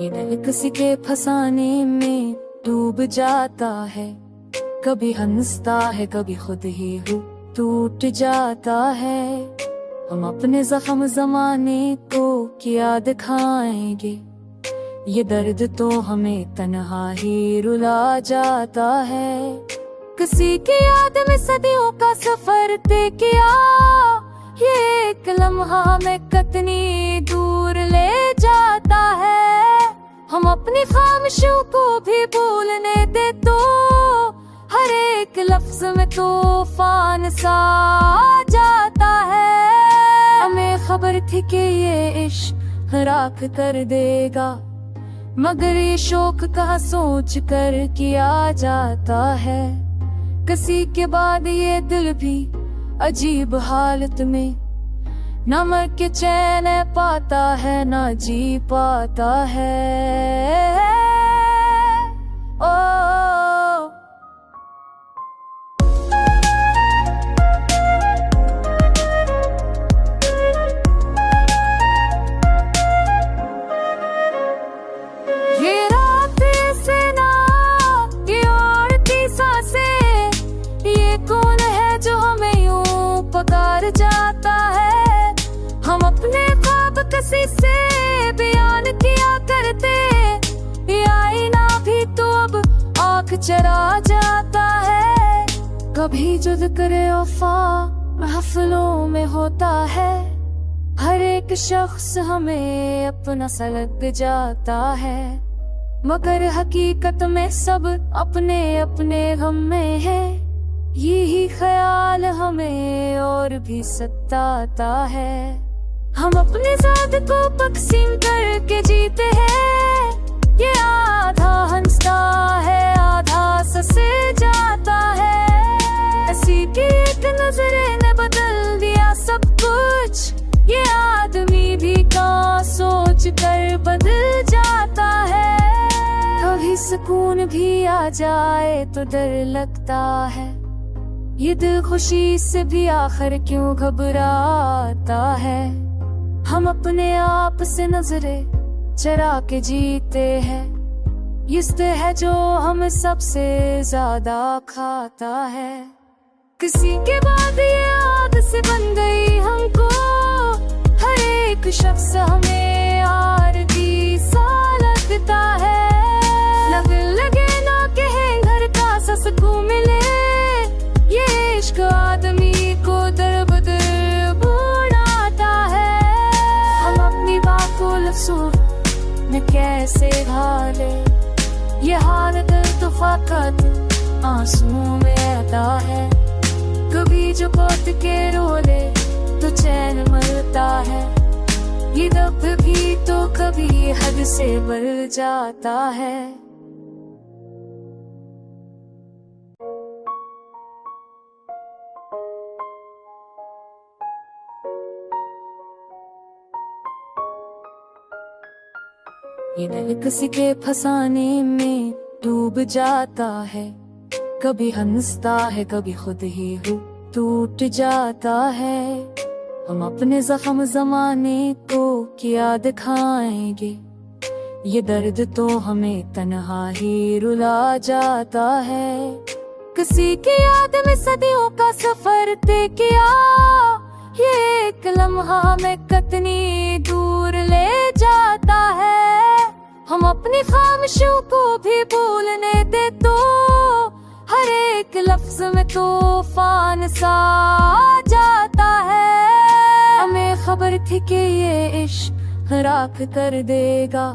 ये दिल किसी के फसाने में डूब जाता है, कभी हंसता है कभी खुद ही टूट जाता है। हम अपने जख्म जमाने को क्या दिखाएंगे, ये दर्द तो हमें तन्हा ही रुला जाता है। किसी की याद में सदियों का सफर तय किया, ये एक लम्हा हमें कितनी दूर ले जाता है। हम अपनी खामोशियों को भी भूलने दे तो हर एक लफ्ज में तूफान सा आ जाता है। हमें खबर थी कि ये इश्क राख कर देगा, मगर ये शौक का सोच कर किया जाता है। किसी के बाद ये दिल भी अजीब हालत में, न मर के चैन पाता है न जी पाता है। ओ ये रात से ना ये औरती सांसें, ये कौन है जो हमें यूं पुकार जाता है। हम अपने ख्वाब किसी से बयान किया करते, ये आईना भी तो अब आँख चरा जाता है। कभी जो जिक्र वफा महफिलों में होता है, हर एक शख्स हमें अपना सा लग जाता है, मगर हकीकत में सब अपने अपने गम में है। यही ख्याल हमें और भी सताता है। हम अपने साथ को तकसीम करके जीते हैं, ये आधा हंसता है आधा ससे जाता है। ऐसी की एक नजरे ने बदल दिया सब कुछ, ये आदमी भी का सोच कर बदल जाता है। कभी सुकून भी आ जाए तो डर लगता है, ये दिल खुशी से भी आखिर क्यों घबराता है। हम अपने आप से नजरे चरा के जीते हैं, ये है जो हम सबसे ज्यादा खाता है। किसी के बाद ये आदत से बन गई हमको, हर एक शख्स हमें आरती सा लगता है। लगे ना कहे घर का सा सुकून मिले, ये इश्क आदमी को दर बदर बुढ़ाता है। हम अपनी बात को लफ्ज़ों में कैसे ढाले, ये हाल दिल तो फकत आंसुओं में आता है। कभी जो पौध के रोले तो चैन मिलता है, ये दर्द भी तो कभी हद से बढ़ जाता है। ये दिल किसी के फसाने में डूब जाता है, कभी हंसता है कभी खुद ही टूट जाता है। हम अपने जख्म जमाने को क्या दिखाएंगे, ये दर्द तो हमें तन्हा ही रुला जाता है। किसी की याद में सदियों का सफर तय किया, ये एक लम्हा हमें कितनी दूर ले जाता है। हम अपनी खामोशियों को भी भूलने दे तो हर एक लफ्ज में तूफान सा आ जाता है। हमें खबर थी कि ये इश्क राख कर देगा,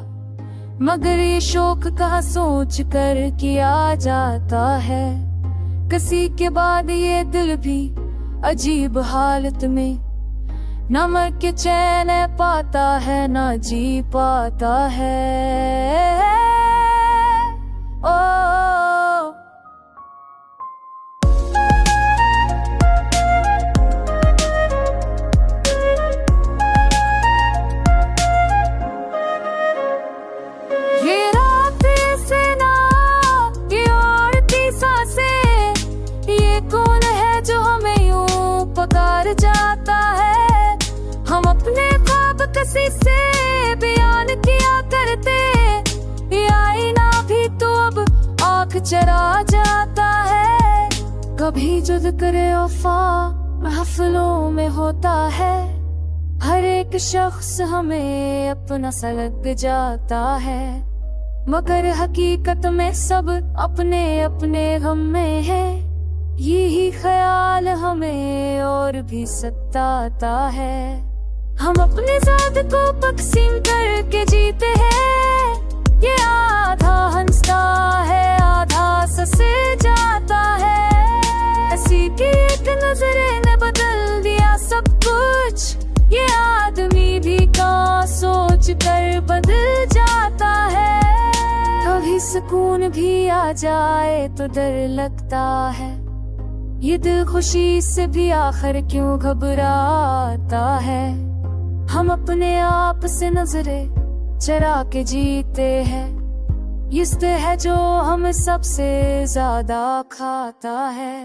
मगर ये शौक का सोच कर किया जाता है। किसी के बाद ये दिल भी अजीब हालत में, न मर के चैन पाता है न जी पाता है। ओ ये रात से ना ये औरती सांसें, ये कौन है जो हमें यूं पुकार जाता है। हम अपने ख्वाब किसी से बयान किया करते, चरा जाता है। कभी जुद करे वफा महफिलों में होता है, हर एक शख्स हमें अपना सा लग जाता है, मगर हकीकत में सब अपने अपने गम में है। यही ख्याल हमें और भी सताता है। हम अपने ज़ात को तकसीम करके जीते हैं, ये आधा हंसता है आधा ससे जाता है। ऐसी की एक नजरे ने बदल दिया सब कुछ, ये आदमी भी का सोच कर बदल जाता है। कभी सुकून भी आ जाए तो डर लगता है, ये दिल खुशी से भी आखिर क्यों घबराता है। हम अपने आप से नजरे चरा के जीते हैं, ये है जो हम सबसे ज्यादा खाता है।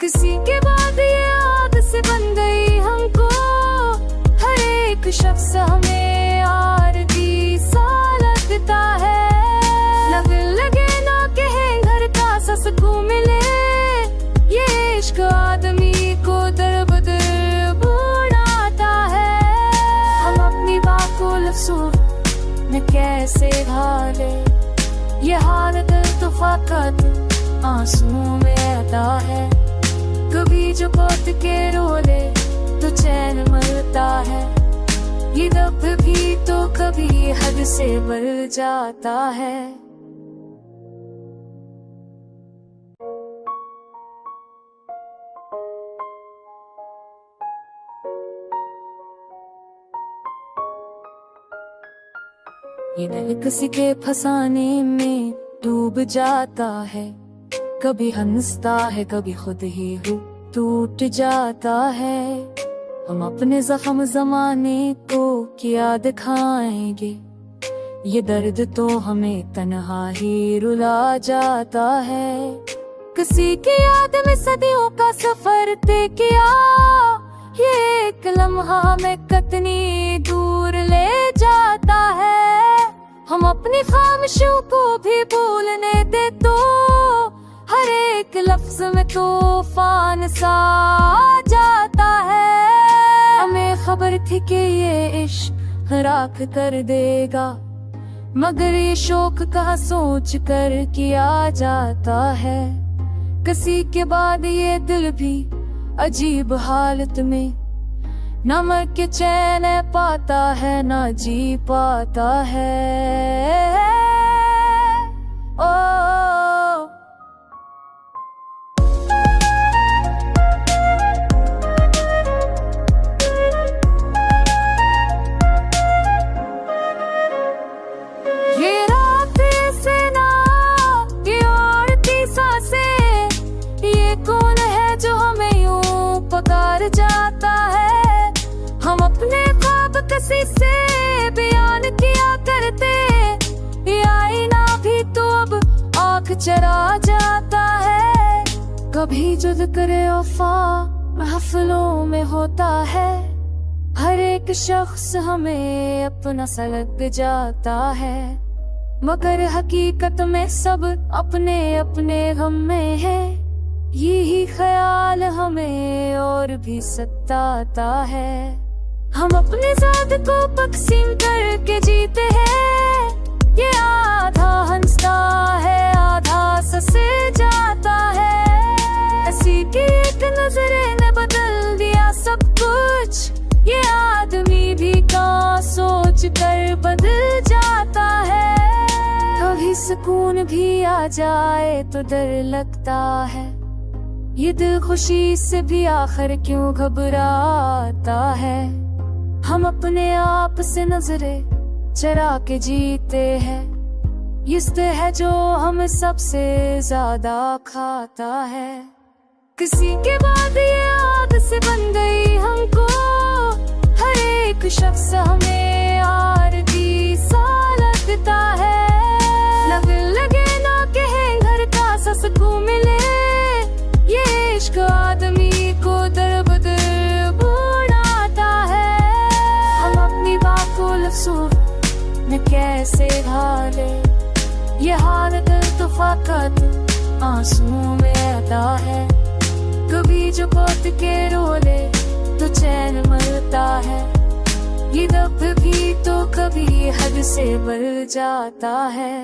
किसी के बाद ये आदत से बन गई हमको, हर एक शख्स हमें आरती सा लगता है। लगे ना कहे घर का सा सुकून मिले, ये इश्क आदमी को दर बदर बुढ़ाता है। हम अपनी बात को लफ्ज़ों में कैसे ढाले, ये हालत तो फ़कत आंसुओं में आता है। कभी जो पौध के रोले तो चैन मरता है, ये दब भी तो कभी हद से बढ़ जाता है। ये दिल किसी के फसाने में डूब जाता है, कभी हंसता है कभी खुद ही टूट जाता है। हम अपने जख्म जमाने को क्या दिखाएंगे, ये दर्द तो हमें तन्हा ही रुला जाता है। किसी की याद में सदियों का सफर तय किया, ये एक लम्हा में कितनी दूर ले जाता है। हम अपनी खामोशियों को भी भूलने दे तो हर एक लफ्ज में तूफान सा आ जाता है। हमें खबर थी कि ये इश्क राख कर देगा, मगर ये शौक का सोच कर किया जाता है। किसी के बाद ये दिल भी अजीब हालत में, न मर के चैन पाता है न जी पाता है। ओ ये रात से ना ये औरती सांसें, ये कौन है जो हमें यूं पुकार जाता है। हम अपने ख्वाब किसी से बयान किया करते, ये आईना भी तो अब आँख चरा जाता है। कभी जुद करे वफा महफिलों में होता है, हर एक शख्स हमें अपना सा लग जाता है, मगर हकीकत में सब अपने अपने गम में है। यही ख्याल हमें और भी सताता है। हम अपने ज़ात को तकसीम करके जीते हैं, ये आधा हंसता है आधा ससे जाता है। ऐसी की एक नजरे ने बदल दिया सब कुछ, ये आदमी भी का सोच कर बदल जाता है। कभी सुकून भी आ जाए तो डर लगता है, ये दिल खुशी से भी आखिर क्यों घबराता है। हम अपने आप से नजरे चरा के जीते हैं, ये है जो हम सबसे ज्यादा खाता है। किसी के बाद ये आदत से बन गई हमको, हर एक शख्स हमें आरती सा लगता है। लगे ना कहे घर का सा सुकून मिले, ये इश्क आदमी को दर बदर बुढ़ाता है। हम अपनी बात को लफ्ज़ों में कैसे ढाले, ये हालत तो फकत आंसू में अदा है। कभी जो पौध के रोले तो चैन मरता है। ये दर्द भी तो कभी हद से बढ़ जाता है।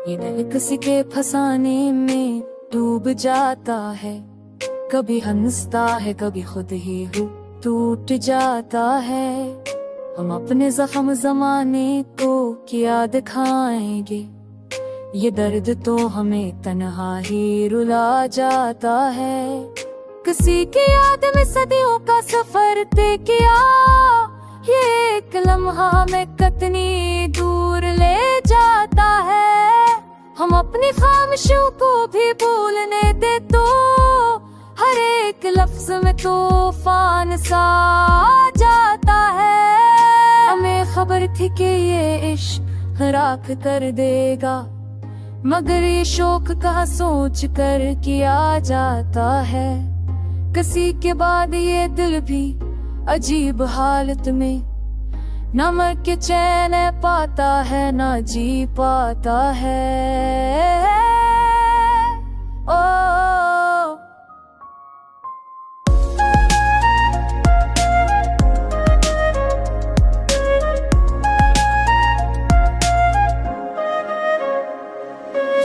ये दिल किसी के फसाने में डूब जाता है। कभी हंसता है, कभी खुद ही टूट जाता है। हम अपने जख्म जमाने को क्या दिखाएंगे, ये दर्द तो हमें तन्हा ही रुला जाता है। किसी की याद में सदियों का सफर तय किया, ये एक लम्हा में कितनी दूर ले जाता है। हम अपनी खामोशियों को भी भूलने दे तो हर एक लफ्ज में तूफान सा आ जाता है। हमें खबर थी कि ये इश्क राख कर देगा, मगर ये शौक का सोच कर किया जाता है। किसी के बाद ये दिल भी अजीब हालत में न मर के चैन पाता है, न जी पाता है। ओ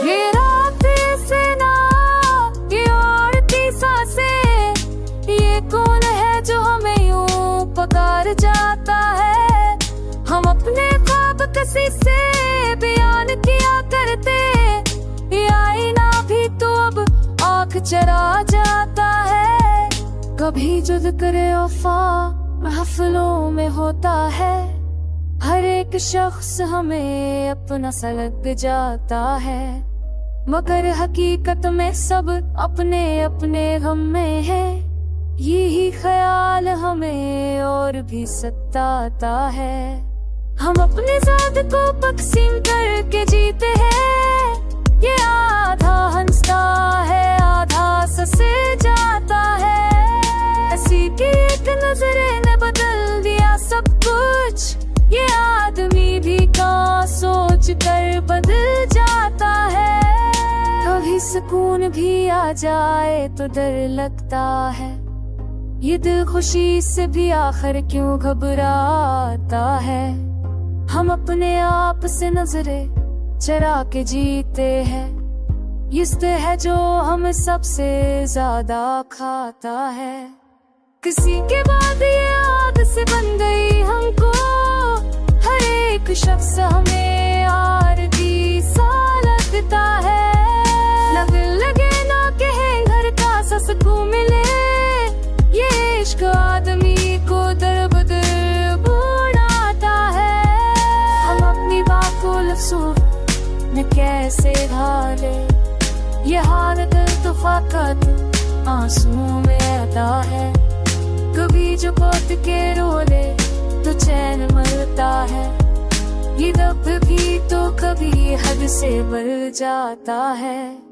ये रात से ना ये औरती सांसें, ये कौन है जो हमें यूं पुकार जाता है। हम अपने ख्वाब किसी से बयान किया करते, ये आईना भी तो अब आँख चरा जाता है। कभी जो जिक्र वफा महफिलों में होता है, हर एक शख्स हमें अपना सा लग जाता है। मगर हकीकत में सब अपने अपने गम में है। यही ख्याल हमें और भी सताता है। हम अपने साथ को तकसीम करके जीते हैं, ये आधा हंसता है, आधा ससे जाता है। ऐसी की एक नजरे ने बदल दिया सब कुछ, ये आदमी भी का सोच कर बदल जाता है। कभी सुकून भी आ जाए तो डर लगता है, ये दिल खुशी से भी आखिर क्यों घबराता है। हम अपने आप से नजरे चरा के जीते हैं, ये है जो हमें सबसे ज्यादा खाता है। किसी के बाद ये आदत से बन गई हमको, हर एक शख्स हमें आरती सा लगता है। लगे ना कहे घर का सा सुकून मिले, ये इश्क आदमी को दर बदर बुढ़ाता है। हम अपनी बात को लफ्ज़ों में कैसे ढाले, ये हालत तो फकत आंसू में अदा है। कभी जो पौध के रोले तो चैन मरता है, ये दर्द भी तो कभी हद से बढ़ जाता है।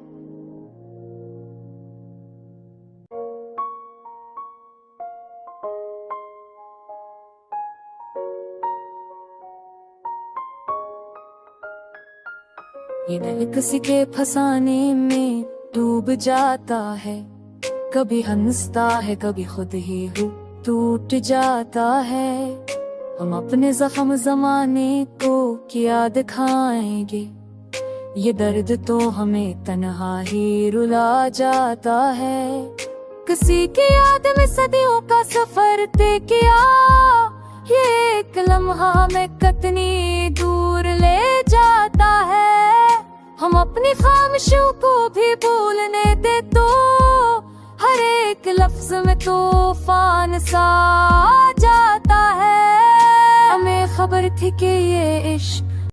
ये दिल किसी के फसाने में डूब जाता है। कभी हंसता है, कभी खुद ही टूट जाता है। हम अपने जख्म जमाने को क्या दिखाएंगे, ये दर्द तो हमें तन्हा ही रुला जाता है। किसी की याद में सदियों का सफर तय किया, ये एक लम्हा में कितनी दूर ले जाता है। हम अपनी खामोशियों को भी भूलने दे तो हर एक लफ्ज में तूफान सा आ जाता है। हमें खबर थी कि ये इश्क